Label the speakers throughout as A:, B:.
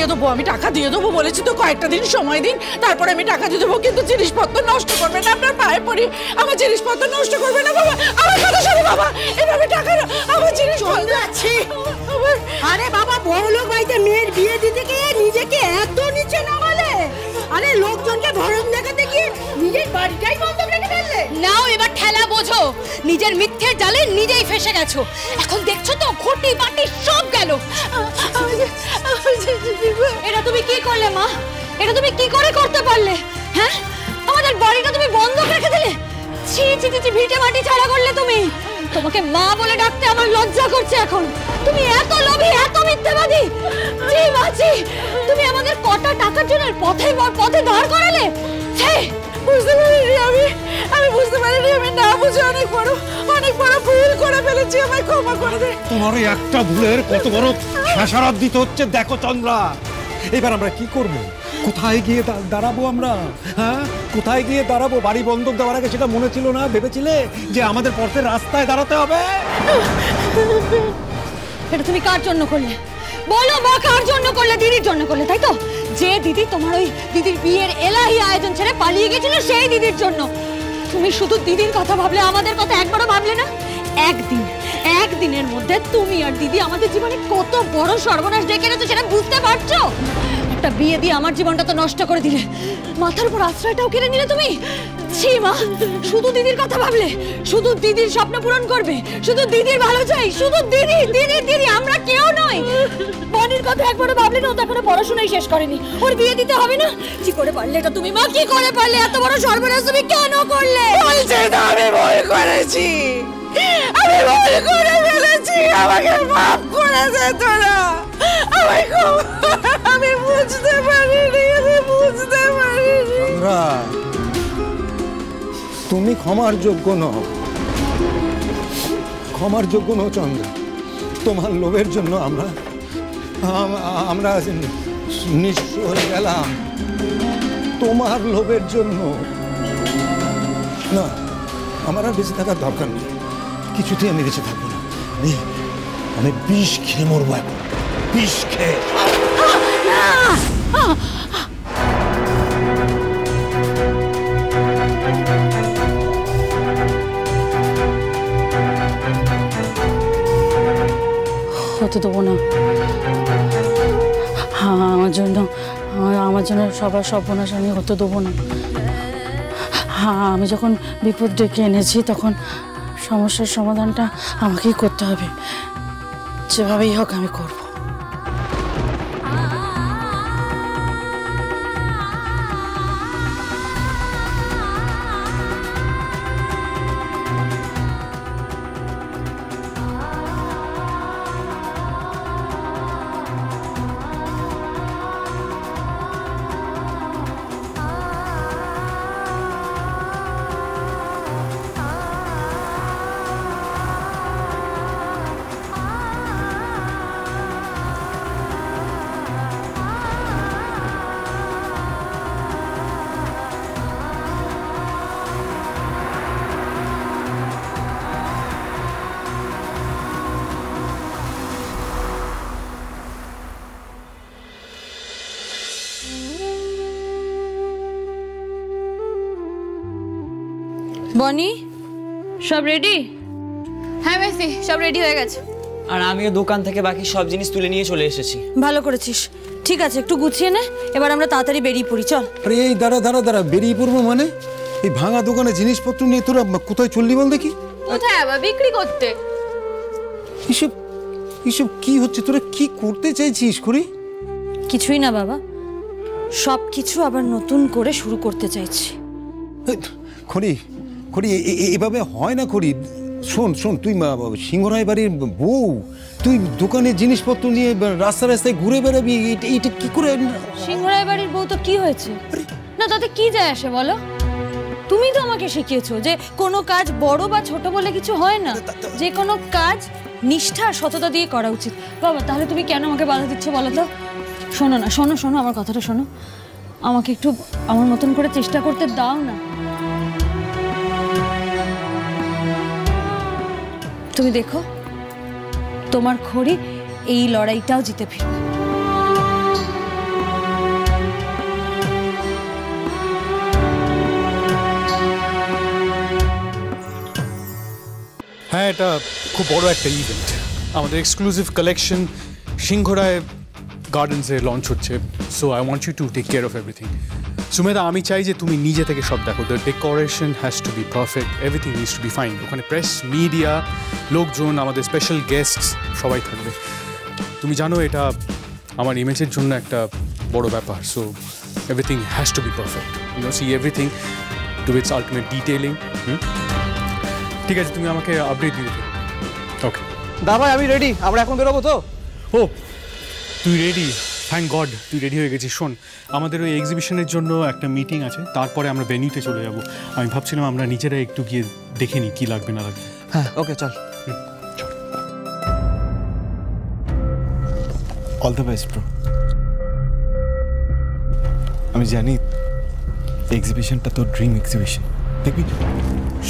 A: দিয়ে দেবো, আমি টাকা দিয়ে দেবো বলেছি তো, কয়েকটা দিন সময় দিন, তারপরে আমি টাকা দিয়ে দেবো। কিন্তু জিনিসপত্র নষ্ট করবে না, আপনার পায়ে পড়ি, আমার জিনিসপত্র নষ্ট করবে না বাবা। আমার কথা শোনো বাবা, এভাবে টাকা আমার জিনিস
B: আছে। আরে বাবা, বড় লোক বাড়িতে মেয়ের বিয়ে দিতে গিয়ে নিজেকে এত নিচে নামালে? আরে লোকজনকে ভরণ দেখাতে গিয়ে নিজের বাড়িটাই বন্ধ রেখে ফেললে।
C: নাও এবার ঠেলা বোঝো, নিজের মিথ্যের জালে নিজেই ফেসে গেছো। এখন দেখছো তো ঘটি বাটি সব গেল। এটা তুমি কি করলে মা? এটা তুমি কি করে করতে পারলে? হ্যাঁ, আমাদের বাড়িটা তুমি বন্ধ রেখে দিলে। ছি ছি ছি, ভিটে মাটি ছাড়া করলে তুমি। তোমাকে মা বলে ডাকতে আমার লজ্জা করছে এখন। তুমি এত লোভী, এত মিথ্যাবাদী। ছি বাছি, তুমি আমাদের কটা টাকার জন্য পথে দাঁড় করালে। ছি,
A: বুঝতে পারিনি আমি বুঝতে পারিনি, আমি না বুঝে অনেক বড় ভুল করে ফেলেছি, আমায় ক্ষমা করে দে।
D: তোমার একটা ভুলের কত বড় খেসারত দিতে হচ্ছে দেখো চন্দ্রা। এবার আমরা কি করব? কোথায় গিয়ে দাঁড়াবো আমরা? হ্যাঁ, কোথায় গিয়ে দাঁড়াবো? বাড়ি বন্ধক দেওয়ার আগে সেটা মনে ছিল না? ভেবেছিলে যে আমাদের পথের রাস্তায় দাঁড়াতে হবে?
C: এটা তুমি কার জন্য করলে বলো মা? কার জন্য করলে? দিদির জন্য করলে, তাই তো? যে দিদি তোমার ওই দিদির বিয়ের এলাহি আয়োজন ছেড়ে পালিয়ে গেছিল, সেই দিদির জন্য। তুমি শুধু দিদির কথা ভাবলে, আমাদের কথা একবারও ভাবলে না। একদিনের মধ্যে তুমি আর দিদি আমাদের জীবনে কত বড় সর্বনাশ ডেকে এনেছো সেটা বুঝতে পারছো? একটা বিয়ে দিয়ে আমার জীবনটা তো নষ্ট করে দিলে, মাথার উপর আশ্রয়টাও কেড়ে নিলে তুমি। ছি মা, শুধু দিদির কথা ভাবলে, শুধু দিদির স্বপ্ন পূরণ করবে, শুধু দিদির ভালো চাই, শুধু দিদি দিদি দিদি। আমরা কেউ নই। বনির কথা একবারও ভাবলে না? ও তো এখনো পড়াশোনাই শেষ করেনি, ওর বিয়ে দিতে হবে না? কি করে পারলে এটা তুমি মা? কি করে পারলে? এত বড় সর্বনাশ তুমি কেন করলে?
A: বলছে তো আমি ভুল করেছি, আমি ভুল করে ফেলেছি, আমাকে মাফ করে দে তোরা। আমি বুঝতে পারিনি।
D: চন্দ্রা, তুমি ক্ষমার যোগ্য নও, চন্দ্রা। তোমার লোভের জন্য আমরা নিঃস্ব হয়ে গেলাম, তোমার লোভের জন্য। না, আমার আর বেঁচে থাকার দরকার নেই, কিছুতেই আমি বেঁচে থাকবো না। আমি বিষ খেয়ে মরবো এখন, বিষ খেয়ে।
C: হতে দেবো না। আমার জন্য সবার সর্বনাশ আমি হতে দেবো না। আমি যখন বিপদ ডেকে এনেছি, তখন সমস্যার সমাধানটা আমাকেই করতে হবে, যেভাবেই হোক আমি করব। বনি, সব রেডি?
E: হ্যাঁ মেসি, সব রেডি হয়ে গেছে।
F: আর আমিও দোকান থেকে বাকি সব জিনিস তুলে নিয়ে চলে এসেছি।
C: ভালো করেছিস। ঠিক আছে, একটু গুছিয়ে নে, এবার আমরা তাড়াতাড়ি বেরিয়ে পড়ি। চল।
D: আরে এই দাঁড়া, বেরিয়ে পড়বো মানে? এই ভাঙা দোকানে জিনিসপত্র নিয়ে তোরা কোথায় চললি বল দেখি?
E: কোথায় আবার? বিক্রি করতে।
D: এসব কি হচ্ছে? তোরা কি করতে চাইছিস করি?
C: কিছুই না বাবা, সব কিছু আবার নতুন করে শুরু করতে চাইছি।
D: খড়ি এভাবে হয় না খড়ি। শোন, তুই সিংহরায় বাড়ির বউ, তুই দোকানের জিনিসপত্র নিয়ে রাস্তায় ঘুরে বেড়াবি, এটা কি করে?
C: সিংহরায় বাড়ির বউ তো কি হয়েছে? না তাতে কি যায় আসে বলো? তুমি তো আমাকে শিখিয়েছো যে কোনো কাজ বড় বা ছোট বলে কিছু হয় না, যে কোনো কাজ নিষ্ঠা আর সততা দিয়ে করা উচিত। বাবা, তাহলে তুমি কেন আমাকে বাধা দিচ্ছ বলো তো? শোনো আমার কথাটা শোনো। আমাকে একটু আমার মতন করে চেষ্টা করতে দাও না। তুমি দেখো, তোমার খড়ি এই লড়াইটাও জিতে ফিরবে।
G: এটা খুব বড় একটা ইভেন্ট। আমাদের এক্সক্লুসিভ কালেকশন সিংহরায় গার্ডেন্সে লঞ্চ হচ্ছে। So I want you to take care of everything. Sumedha, আমি চাই যে তুমি নিজে থেকে সব দেখো। The decoration has to be perfect, everything needs to be fine. ওখানে প্রেস, মিডিয়া, লোকজন, আমাদের স্পেশাল গেস্টস সবাই থাকবে। তুমি জানো এটা আমার ইমেজের জন্য একটা বড় ব্যাপার। So everything has to be perfect, you know, see everything to its ultimate detailing. ঠিক আছে, তুমি আমাকে আপডেট দিয়ে দিও। ওকে
H: দা ভাই, আমি রেডি, আমরা এখন বেরোবো তো?
G: ও, তুই রেডি? থ্যাংক গড তুই রেডি হয়ে গেছিস। শোন, আমাদের ওই এক্সিবিশনের জন্য একটা মিটিং আছে, তারপরে আমরা ভেন্যুতে চলে যাব। আমি ভাবছিলাম আমরা নিজেরা একটু গিয়ে দেখে নিই কী লাগবে না লাগবে।
H: হ্যাঁ, ওকে, চল।
I: All the best bro. আমি জানি এক্সিবিশনটা তোর ড্রিম এক্সিবিশন, দেখবি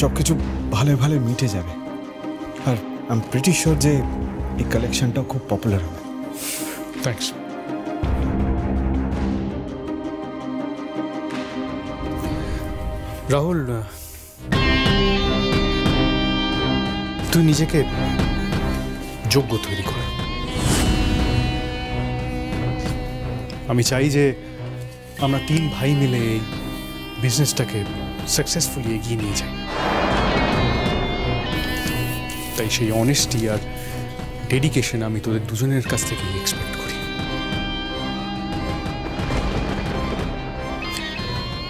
I: সব কিছু ভালো ভালো মিটে যাবে। আর আই এম প্রিটি শিওর যে এই কালেকশনটাও খুব পপুলার হবে।
G: থ্যাঙ্কস। রাহুল, তুই নিজেকে যোগ্য তৈরি কর। আমি চাই যে আমরা 3 ভাই মিলে এই বিজনেসটাকে সাকসেসফুলি এগিয়ে নিয়ে যাই। তাই সেই অনেস্টি আর ডেডিকেশন আমি তোদের দুজনের কাছ থেকে এক্সপেক্ট করি।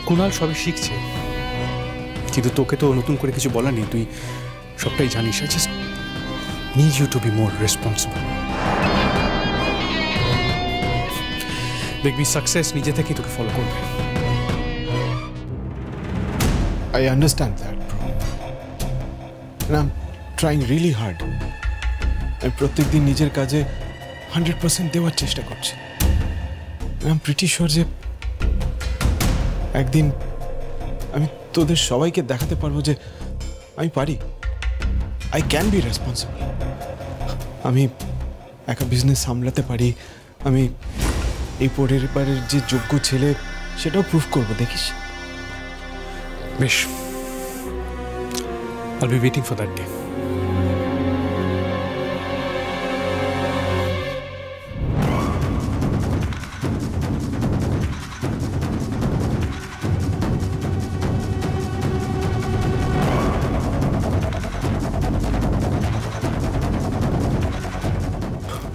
G: কুণাল সবে শিখছে, কিন্তু তোকে তো নতুন করে কিছু বলার নেই, তুই সবটাই জানিস। I just need you to be more responsible. দেখবি সাকসেস নিজে থেকেই তোকে ফলো করবে।
I: I understand that, bro. And I'm trying really hard. আমি প্রত্যেকদিন নিজের কাজে 100% দেওয়ার চেষ্টা করছি। And I'm pretty sure যে একদিন আমি তোদের সবাইকে দেখাতে পারবো যে আমি পারি। I can be responsible. আমি একটা বিজনেস সামলাতে পারি। আমি এই পরিবারের যে যোগ্য ছেলে সেটাও প্রুফ করবো, দেখিস।
G: বেশ, I'll be waiting for that day.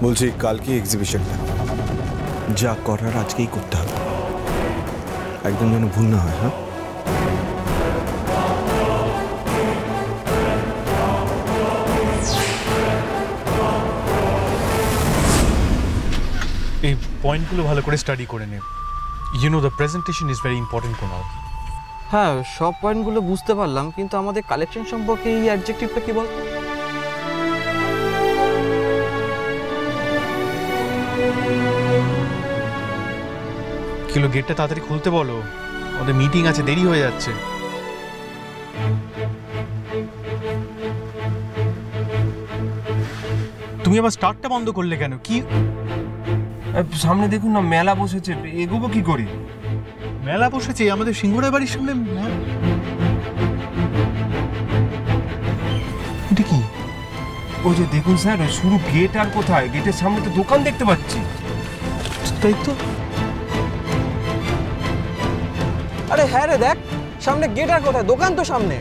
I: বলছি কালকে এক্সিবিশনটা, যা করার আজকেই করতে হবে, একদম যেন ভুল না হয়। হ্যাঁ,
G: এই পয়েন্টগুলো ভালো করে স্টাডি করে নে। You know the presentation is very important কোনাল।
H: হ্যাঁ, সব পয়েন্টগুলো বুঝতে পারলাম, কিন্তু আমাদের কালেকশন সম্পর্কে এই অ্যাডজেক্টিভটা কি বল?
G: কিলো, গেটটা তাড়াতাড়ি খুলতে বলো, ওদের মিটিং আছে, দেরি হয়ে যাচ্ছে। তুমি আবার স্টার্টটা বন্ধ করলে কেন? কি
J: সামনে দেখুন না, মেলা বসেছে, এগোবো কি করি?
G: মেলা বসেছে আমাদের সিংহরায় বাড়ির সামনে?
J: এটা কি? ওই যে দেখুন স্যার, শুরু গেট আর কোথায়? গেটের সামনে তো দোকান দেখতে পাচ্ছি।
G: তাই তো।
H: আরে হ্যাঁ রে, দেখ সামনে গেট আর কোথায়, দোকান তো সামনে।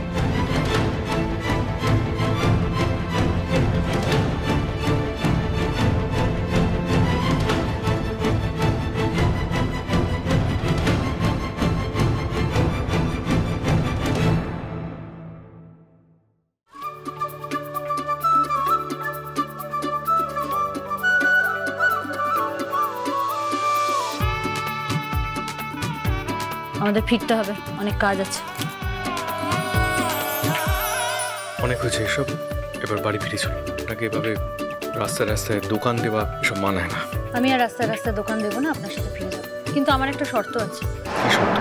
C: আমাদের ফিরতে হবে, অনেক কাজ আছে।
G: অনেক হয়েছে এসব, এবার বাড়ি ফিরে চলো। আপনাকে এভাবে রাস্তায় রাস্তায় দোকান দেওয়া এসব মানায় না।
C: আমি আর রাস্তায় রাস্তায় দোকান দেবো না, আপনার সাথে ফিরে যাবো, কিন্তু আমার একটা শর্ত আছে।
G: কি শর্ত?